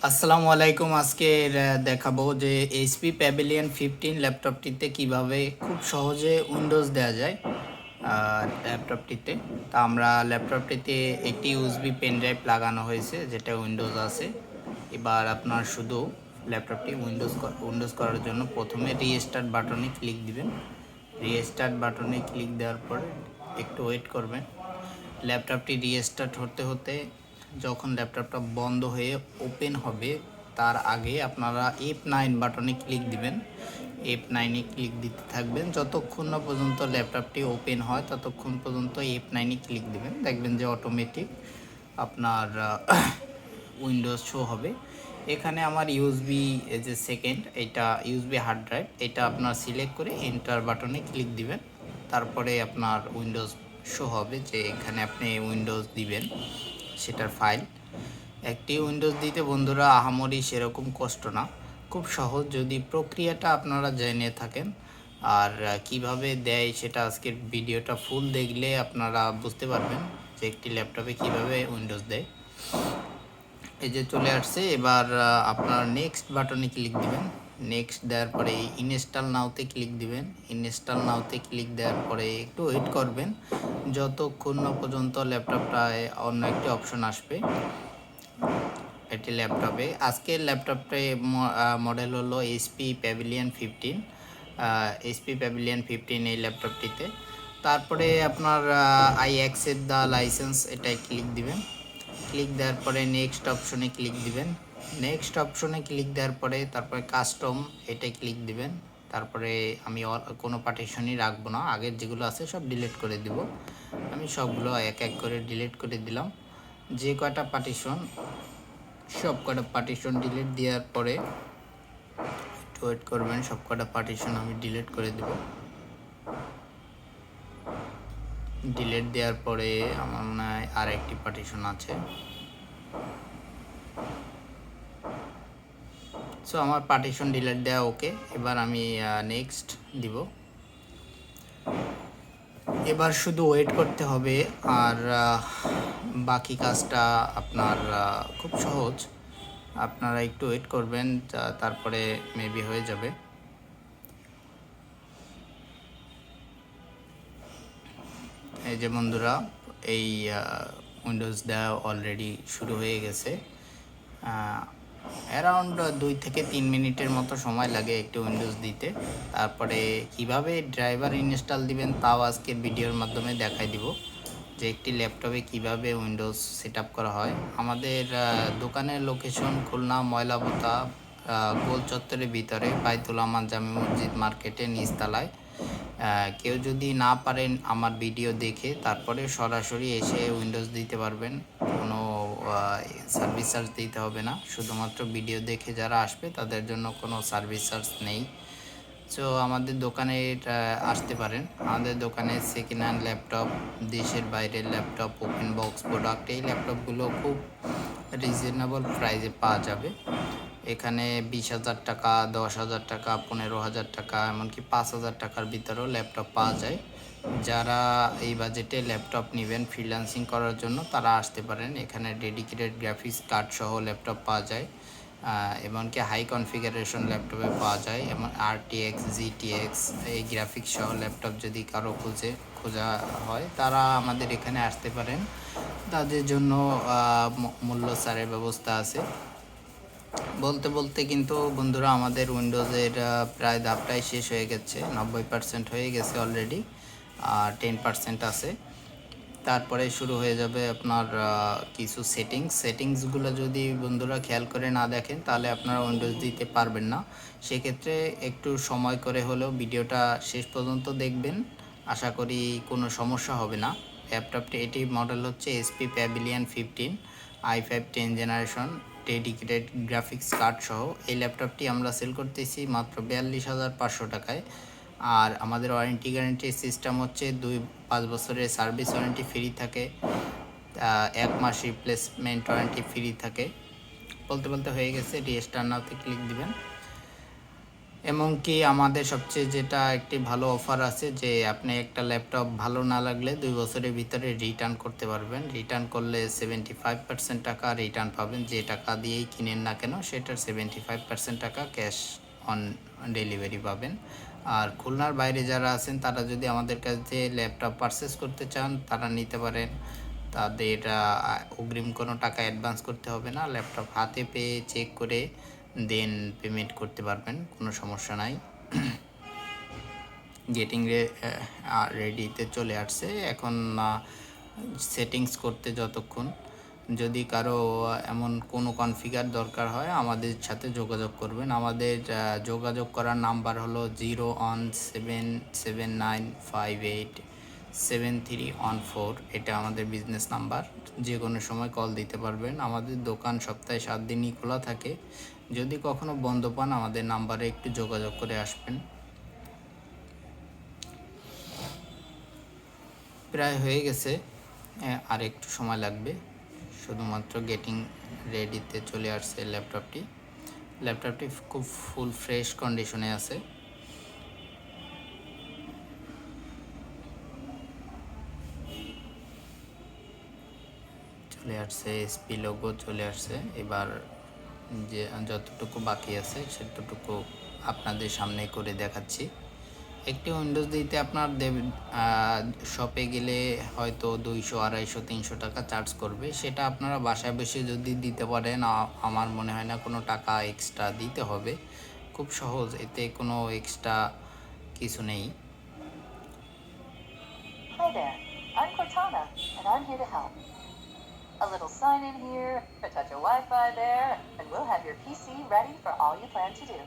আসসালামু আলাইকুম। আজকে দেখাবো যে এইচপি প্যাভিলিয়ন 15 ল্যাপটপটিতে কিভাবে খুব সহজে উইন্ডোজ দেওয়া যায় ল্যাপটপটিতে। তা আমরা ল্যাপটপটিতে একটি ইউএসবি পেন ড্রাইভ লাগানো হয়েছে যেটা উইন্ডোজ আছে। এবার আপনার শুধু ল্যাপটপটি উইন্ডোজ করার জন্য প্রথমে রিস্টার্ট বাটনে ক্লিক দিবেন। রিস্টার্ট বাটনে ক্লিক দেওয়ার পরে একটু ওয়েট করবেন। ল্যাপটপটি রিস্টার্ট হতে হতে যখন ল্যাপটপটা বন্ধ হয়ে ওপেন হবে তার আগে আপনারা F9 বাটনে ক্লিক দিবেন। F9-এ ক্লিক দিতে থাকবেন যতক্ষণ না পর্যন্ত ল্যাপটপটি ওপেন হয়, ততক্ষণ পর্যন্ত F9-এ ক্লিক দিবেন। দেখবেন যে অটোমেটিক আপনার উইন্ডোজ শো হবে। এখানে আমার ইউএসবি যে সেকেন্ড, এটা ইউএসবি হার্ড ড্রাইভ, এটা আপনার সিলেক্ট করে এন্টার বাটনে ক্লিক দিবেন। তারপরে আপনার উইন্ডোজ শো হবে যে এখানে আপনি উইন্ডোজ দিবেন সেটার ফাইল। একটি উইন্ডোজ দিতে বন্ধুরা আহামরি সেরকম কষ্ট না, খুব সহজ যদি প্রক্রিয়াটা আপনারা জেনে থাকেন। আর কিভাবে দেয় সেটা আজকের ভিডিওটা ফুল দেখলে আপনারা বুঝতে পারবেন যে একটি ল্যাপটপে কিভাবে উইন্ডোজ দেয়। এই যে চলে আসছে। এবার আপনার নেক্সট বাটনে ক্লিক দিবেন। নেক্সট দেওয়ার পরে ইনস্টল নাওতে ক্লিক দিবেন। ইনস্টল নাওতে ক্লিক দেওয়ার পরে একটু ওয়েট করবেন যতক্ষণ না পর্যন্ত ল্যাপটপটায় অন্য একটি অপশন আসবে। এটি ল্যাপটপে আজকের ল্যাপটপটা মডেল হলো এইচপি প্যাভিলিয়ন 15। এইচপি প্যাভিলিয়ন 15 এই ল্যাপটপটিতে। তারপরে আপনার আই অ্যাকসেপ্ট দ্য লাইসেন্স এটাই ক্লিক দিবেন। ক্লিক দেওয়ার পরে নেক্সট অপশনে ক্লিক দিবেন। নেক্সট অপশনে ক্লিক দেওয়ার পরে তারপরে কাস্টম এটাই ক্লিক দিবেন। তারপরে আমি কোনো পার্টিশনই রাখবো না, আগের যেগুলো আছে সব ডিলিট করে দিব। আমি সবগুলো এক এক করে ডিলিট করে দিলাম। যে কয়টা পার্টিশন, সব কটা পার্টিশন ডিলিট দেওয়ার পরে একটু ওয়েট করবেন, সব কটা পার্টিশন আমি ডিলিট করে দেব। ডিলিট দেওয়ার পরে আমার মনে হয় আর একটি পার্টিশন আছে। সো আমার পার্টিশন ডিলিট দেওয়া ওকে। এবার আমি নেক্সট দিব। এবার শুধু ওয়েট করতে হবে। আর বাকি কাজটা আপনার খুব সহজ, আপনারা একটু ওয়েট করবেন, তারপরে মেবি হয়ে যাবে। এই যে বন্ধুরা, এই উইন্ডোজ দেওয়া অলরেডি শুরু হয়ে গেছে। অ্যারাউন্ড 2 থেকে 3 মিনিটের মতো সময় লাগে একটি উইন্ডোজ দিতে। তারপরে কিভাবে ড্রাইভার ইনস্টল দিবেন তাও আজকের ভিডিওর মাধ্যমে দেখাই দিব যে একটি ল্যাপটপে কিভাবে উইন্ডোজ সেট করা হয়। আমাদের দোকানের লোকেশন খুলনা ময়লাবোতা গোল চত্বরের ভিতরে বাইতুল আমান জামে মসজিদ মার্কেটের নিচতলায়। কেউ যদি না পারেন আমার ভিডিও দেখে তারপরে সরাসরি এসে উইন্ডোজ দিতে পারবেন, কোনো সার্ভিস চার্জ দিতে হবে না। শুধুমাত্র ভিডিও দেখে যারা আসবে তাদের জন্য কোনো সার্ভিস চার্জ নেই। সো আমাদের দোকানে আসতে পারেন। আমাদের দোকানে সেকেন্ড হ্যান্ড ল্যাপটপ, দেশের বাইরের ল্যাপটপ, ওপেন বক্স প্রোডাক্ট, এই ল্যাপটপগুলো খুব রিজনেবল প্রাইসে পাওয়া যাবে। এখানে 20,000 টাকা, 10,000 টাকা, 15,000 টাকা, এমনকি 5,000 টাকার ভিতরেও ল্যাপটপ পাওয়া যায়। যারা এই বাজেটে ল্যাপটপ নেবেন ফ্রিল্যান্সিং করার জন্য তারা আসতে পারেন। এখানে ডেডিকেটেড গ্রাফিক্স কার্ড সহ ল্যাপটপ পাওয়া যায়, এমনকি হাই কনফিগারেশন ল্যাপটপে পাওয়া যায়। এমন RTX GTX এই গ্রাফিক্স সহ ল্যাপটপ যদি কারো খোঁজা হয় তারা আমাদের এখানে আসতে পারেন। তাদের জন্য মূল্য ছাড়ের ব্যবস্থা আছে। বলতে বলতে কিন্তু বন্ধুরা আমাদের উইন্ডোজের প্রায় ধাপটাই শেষ হয়ে গেছে, 90% হয়ে গেছে অলরেডি, আর 10% আছে। তারপরে শুরু হয়ে যাবে আপনার কিছু সেটিংসগুলো যদি বন্ধুরা খেয়াল করে না দেখেন তাহলে আপনারা উইন্ডোজ দিতে পারবেন না। সেক্ষেত্রে একটু সময় করে হলেও ভিডিওটা শেষ পর্যন্ত দেখবেন, আশা করি কোনো সমস্যা হবে না। ল্যাপটপটি এটি মডেল হচ্ছে HP pavilion 15 i5 10 generation dedicated graphics card সহ। এই ল্যাপটপটি আমরা সেল করতেছি মাত্র 42,500 টাকায়। আর আমাদের ওয়ারেন্টি গ্যারেন্টি সিস্টেম হচ্ছে 5 বছরের সার্ভিস ওয়ারেন্টি ফ্রি থাকে, 1 মাস রিপ্লেসমেন্ট ওয়ারেন্টি ফ্রি থাকে। বলতে বলতে হয়ে গেছে, রিস্টার্ট নাওতে ক্লিক দিবেন। এমনকি আমাদের সবচেয়ে যেটা একটি ভালো অফার আছে যে আপনি একটা ল্যাপটপ ভালো না লাগলে 2 বছরের ভিতরে রিটার্ন করতে পারবেন। রিটার্ন করলে 75% টাকা রিটার্ন পাবেন। যে টাকা দিয়েই কিনেন না কেন সেটার 75% টাকা ক্যাশ অন ডেলিভারি পাবেন। আর খুলনার বাইরে যারা আছেন তারা যদি আমাদের কাছে ল্যাপটপ পারচেস করতে চান তারা নিতে পারেন। তাদের অগ্রিম কোনো টাকা অ্যাডভান্স করতে হবে না। ল্যাপটপ হাতে পেয়ে চেক করে দেন পেমেন্ট করতে পারবেন, কোনো সমস্যা নাই। গেটিং রেডিতে চলে আসছে এখন। সেটিংস করতে যতক্ষণ, যদি কারো এমন কোনো কনফিগার দরকার হয় আমাদের সাথে যোগাযোগ করবেন। আমাদের যোগাযোগ করার নাম্বার হলো 01779587314। এটা আমাদের বিজনেস নাম্বার। যে কোনো সময় কল দিতে পারবেন। আমাদের দোকান সপ্তাহে 7 দিনই খোলা থাকে। যদি কখনো বন্ধ পান আমাদের নাম্বারে একটু যোগাযোগ করে আসবেন। প্রায় হয়ে গেছে, আর একটু সময় লাগবে। শুধুমাত্র গেটিং রেডিতে চলে আসছে ল্যাপটপটি। ল্যাপটপটি খুব ফুল ফ্রেশ কন্ডিশনে আছে। চলে আসছে এসপি লোগো চলে আসছে। এবার যে যতটুকু বাকি আছে সেতটুকু আপনাদের সামনে করে দেখাচ্ছি। একটি উইন্ডোজ দিতে আপনার শপে গেলে হয়তো 200, 250, 300 টাকা চার্জ করবে। সেটা আপনারা বাসায় বসে যদি দিতে পারেন আমার মনে হয় না কোনো টাকা এক্সট্রা দিতে হবে। খুব সহজ, এতে কোনো এক্সট্রা কিছু নেই। Hi there, I'm Cortana, and I'm here to help. A little sign in here, a touch of Wi-Fi there, and we'll have your PC ready for all you plan to do.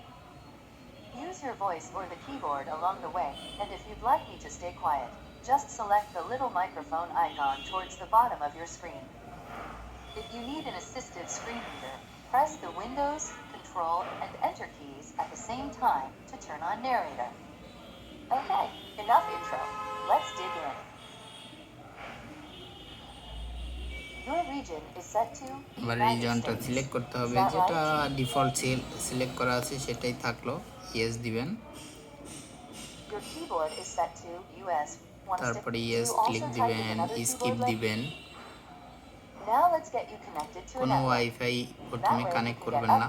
Use your voice or the keyboard along the way, and if you'd like me to stay quiet, just select the little microphone icon towards the bottom of your screen. If you need an assistive screen reader, press the Windows, Control, and Enter keys at the same time to turn on narrator. Okay, enough intro. Let's dig in. Your region is set to এবার United রিজনটা States. Select করতে Is হবে। that যেটা right? Default select করা আছে সেটাই থাকলো, yes দিবেন। Your keyboard is set to US. তারপরে Do yes you click also type with দিবেন, another স্কিপ keyboard like? দিবেন। Now let's get you connected to a কোনো network. ওয়াইফাই That প্রথমে way you connect can get করবেন না।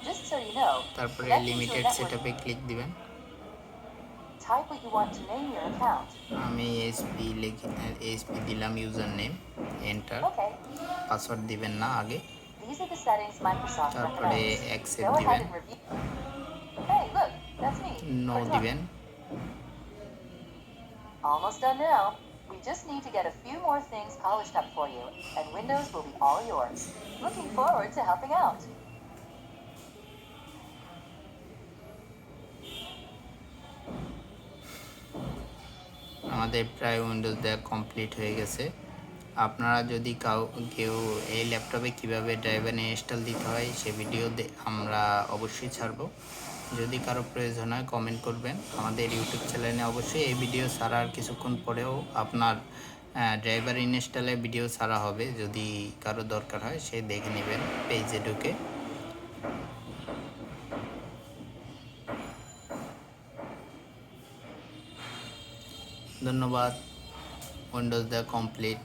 Just so you know, তারপরে connecting to a limited network. সেটআপে click দিবেন। Type what you want to name your account. আমি SP দিলাম, user name, enter. Okay. Password দিবেন না আগে। These are the settings Microsoft তারপরে recommends. অ্যাকসেপ্ট Go ahead দিবেন, and review. Hey, look, that's me. No Cortana. দিবেন। Almost done now. We just need to get a few more things polished up for you, and Windows will be all yours. Looking forward to helping out. আমাদের প্রায় Windows দেওয়া complete হয়ে গেছে। আপনারা যদি কেউ এই ল্যাপটপে কিভাবে ড্রাইভার ইনস্টল দিতে হয় সে ভিডিও আমরা অবশ্যই ছাড়ব। যদি কারো প্রয়োজন হয় কমেন্ট করবেন। আমাদের ইউটিউব চ্যানেলে অবশ্যই এই ভিডিও ছাড়ার কিছুক্ষণ পরেও আপনার ড্রাইভার ইনস্টলের ভিডিও ছাড়া হবে। যদি কারো দরকার হয় সে দেখে নেবেন পেজে ঢুকে। ধন্যবাদ। উইন্ডোজ দেওয়া কমপ্লিট।